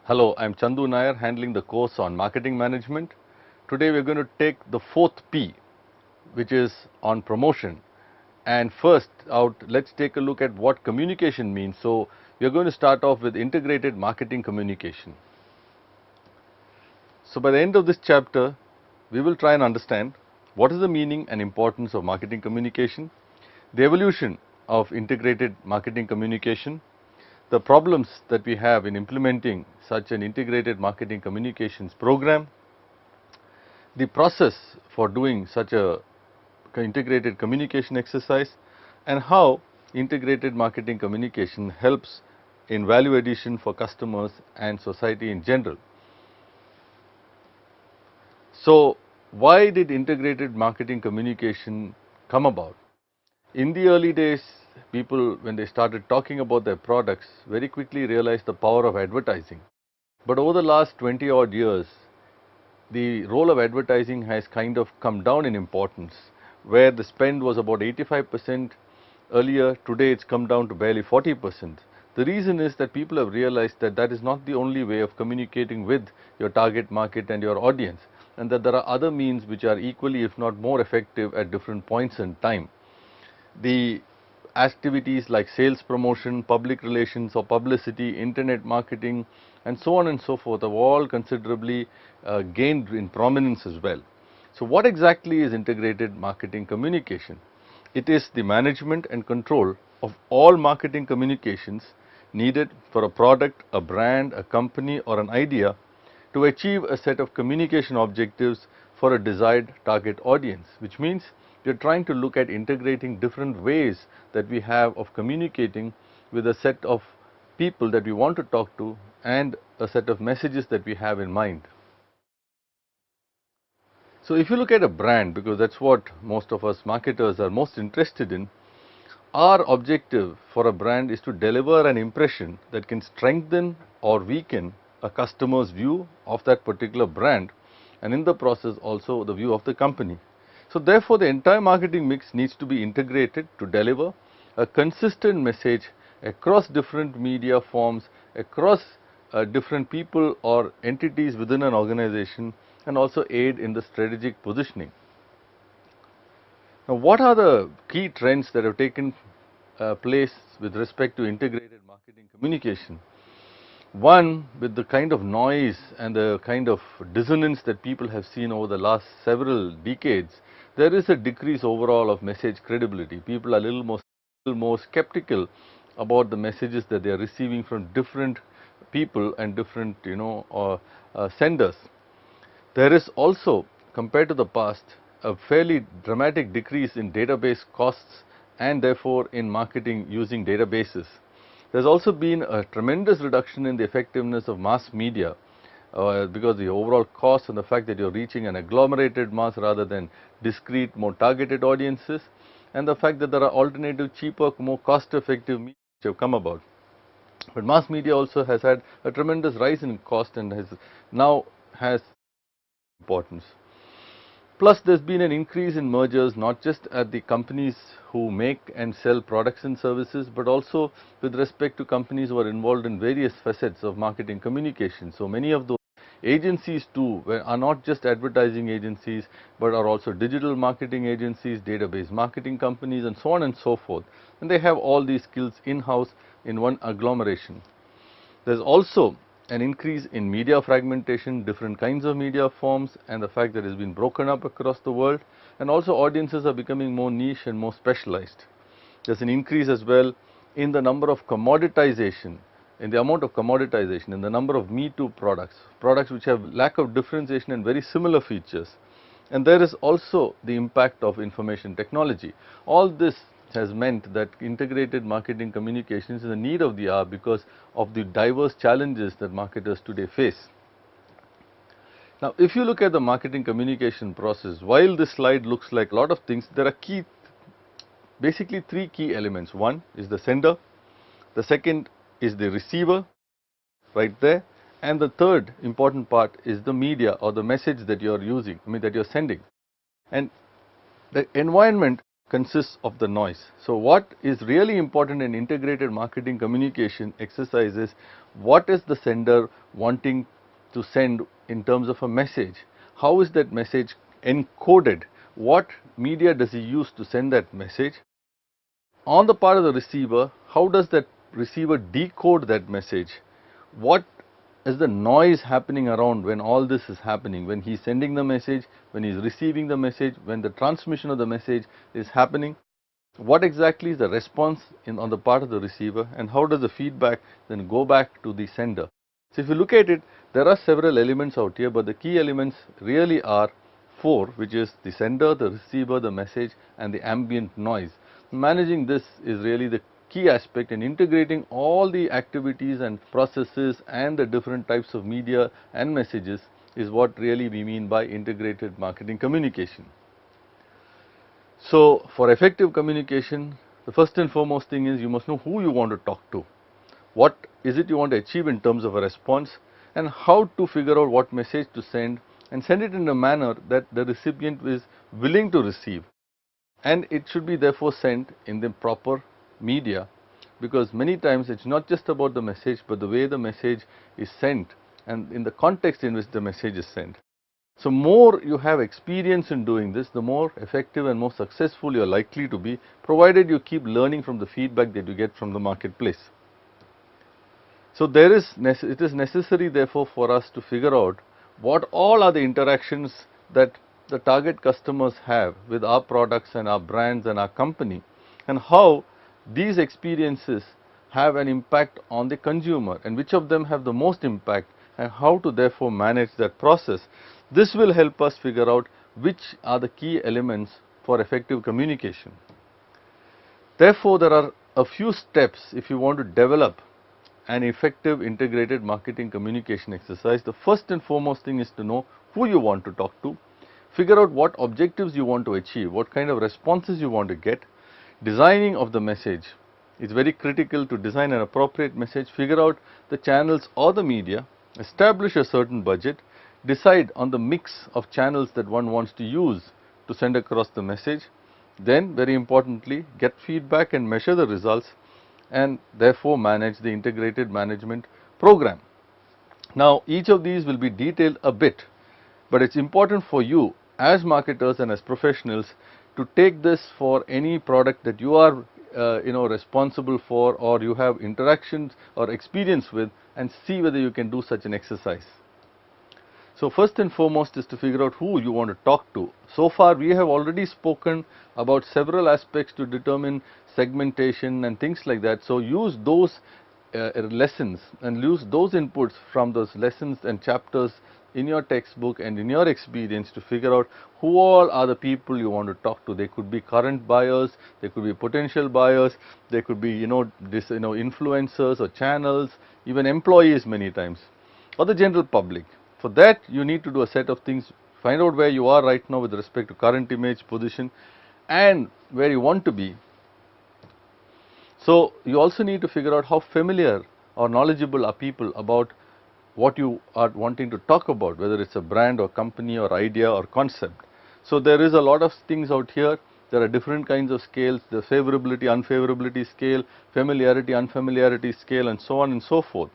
Hello, I'm Chandu Nair handling the course on marketing management. Today we're going to take the fourth P, which is on promotion. And first out, let's take a look at what communication means. So we're going to start off with integrated marketing communication. So by the end of this chapter, we will try and understand what is the meaning and importance of marketing communication, the evolution of integrated marketing communication, the problems that we have in implementing such an integrated marketing communications program, the process for doing such a integrated communication exercise, and how integrated marketing communication helps in value addition for customers and society in general. So, why did integrated marketing communication come about? In the early days, people, when they started talking about their products, very quickly realized the power of advertising. But over the last 20 odd years, the role of advertising has kind of come down in importance, where the spend was about 85% earlier. Today it's come down to barely 40%. The reason is that people have realized that that is not the only way of communicating with your target market and your audience, and that there are other means which are equally, if not more effective at different points in time. The activities like sales promotion, public relations or publicity, internet marketing, and so on and so forth have all considerably gained in prominence as well. So what exactly is integrated marketing communication? It is the management and control of all marketing communications needed for a product, a brand, a company or an idea to achieve a set of communication objectives for a desired target audience, which means we are trying to look at integrating different ways that we have of communicating with a set of people that we want to talk to and a set of messages that we have in mind. So if you look at a brand, because that's what most of us marketers are most interested in, our objective for a brand is to deliver an impression that can strengthen or weaken a customer's view of that particular brand, and in the process also the view of the company. So therefore, the entire marketing mix needs to be integrated to deliver a consistent message across different media forms, across different people or entities within an organization, and also aid in the strategic positioning. Now, what are the key trends that have taken place with respect to integrated marketing communication? One, with the kind of noise and the kind of dissonance that people have seen over the last several decades, there is a decrease overall of message credibility. People are a little more skeptical about the messages that they are receiving from different people and different, senders. There is also, compared to the past, a fairly dramatic decrease in database costs and therefore in marketing using databases. There's also been a tremendous reduction in the effectiveness of mass media because the overall cost and the fact that you're reaching an agglomerated mass rather than discrete, more targeted audiences, and the fact that there are alternative, cheaper, more cost-effective media which have come about. But mass media also has had a tremendous rise in cost and has importance. Plus, there's been an increase in mergers, not just at the companies who make and sell products and services, but also with respect to companies who are involved in various facets of marketing communication. So many of those agencies too are not just advertising agencies, but are also digital marketing agencies, database marketing companies, and so on and so forth. And they have all these skills in-house in one agglomeration. There's also an increase in media fragmentation, different kinds of media forms, and the fact that it has been broken up across the world, and also audiences are becoming more niche and more specialized. There's an increase as well in the number of commoditization, in the amount of commoditization, in the number of Me Too products, products which have lack of differentiation and very similar features. And there is also the impact of information technology. All this has meant that integrated marketing communications is a need of the hour because of the diverse challenges that marketers today face. Now, if you look at the marketing communication process, while this slide looks like a lot of things, there are basically three key elements. One is the sender, the second is the receiver right there, and the third important part is the media or the message that you are using, that you are sending. And the environment consists of the noise. So what is really important in integrated marketing communication exercise is what is the sender wanting to send in terms of a message? How is that message encoded? What media does he use to send that message? On the part of the receiver, how does that receiver decode that message? What is the noise happening around when all this is happening, when he's sending the message, when he's receiving the message, when the transmission of the message is happening? What exactly is the response on the part of the receiver, and how does the feedback then go back to the sender? So if you look at it, there are several elements out here, but the key elements really are four, which is the sender, the receiver, the message, and the ambient noise. Managing this is really the key aspect, in integrating all the activities and processes and the different types of media and messages is what really we mean by integrated marketing communication. So for effective communication, the first and foremost thing is you must know who you want to talk to. What is it you want to achieve in terms of a response, and how to figure out what message to send, and send it in a manner that the recipient is willing to receive. And it should be therefore sent in the proper media, because many times it's not just about the message, but the way the message is sent and in the context in which the message is sent. So more you have experience in doing this, the more effective and more successful you are likely to be, provided you keep learning from the feedback that you get from the marketplace. So it is necessary therefore for us to figure out what all are the interactions that the target customers have with our products and our brands and our company, and how these experiences have an impact on the consumer, and which of them have the most impact, and how to therefore manage that process. This will help us figure out which are the key elements for effective communication. Therefore, there are a few steps if you want to develop an effective integrated marketing communication exercise. The first and foremost thing is to know who you want to talk to, figure out what objectives you want to achieve, what kind of responses you want to get. Designing of the message is very critical. To design an appropriate message, figure out the channels or the media, establish a certain budget, decide on the mix of channels that one wants to use to send across the message. Then very importantly, get feedback and measure the results, and therefore manage the integrated management program. Now each of these will be detailed a bit, but it's important for you as marketers and as professionals to take this for any product that you are responsible for, or you have interactions or experience with, and see whether you can do such an exercise. So first and foremost is to figure out who you want to talk to. So far we have already spoken about several aspects to determine segmentation and things like that. So use those lessons and use those inputs from those lessons and chapters in your textbook and in your experience to figure out who all are the people you want to talk to. They could be current buyers, they could be potential buyers, they could be influencers or channels, even employees many times, or the general public. For that you need to do a set of things, find out where you are right now with respect to current image, position, and where you want to be. So you also need to figure out how familiar or knowledgeable are people about what you are wanting to talk about, whether it's a brand or company or idea or concept. So there is a lot of things out here. There are different kinds of scales, the favorability, unfavorability scale, familiarity, unfamiliarity scale, and so on and so forth.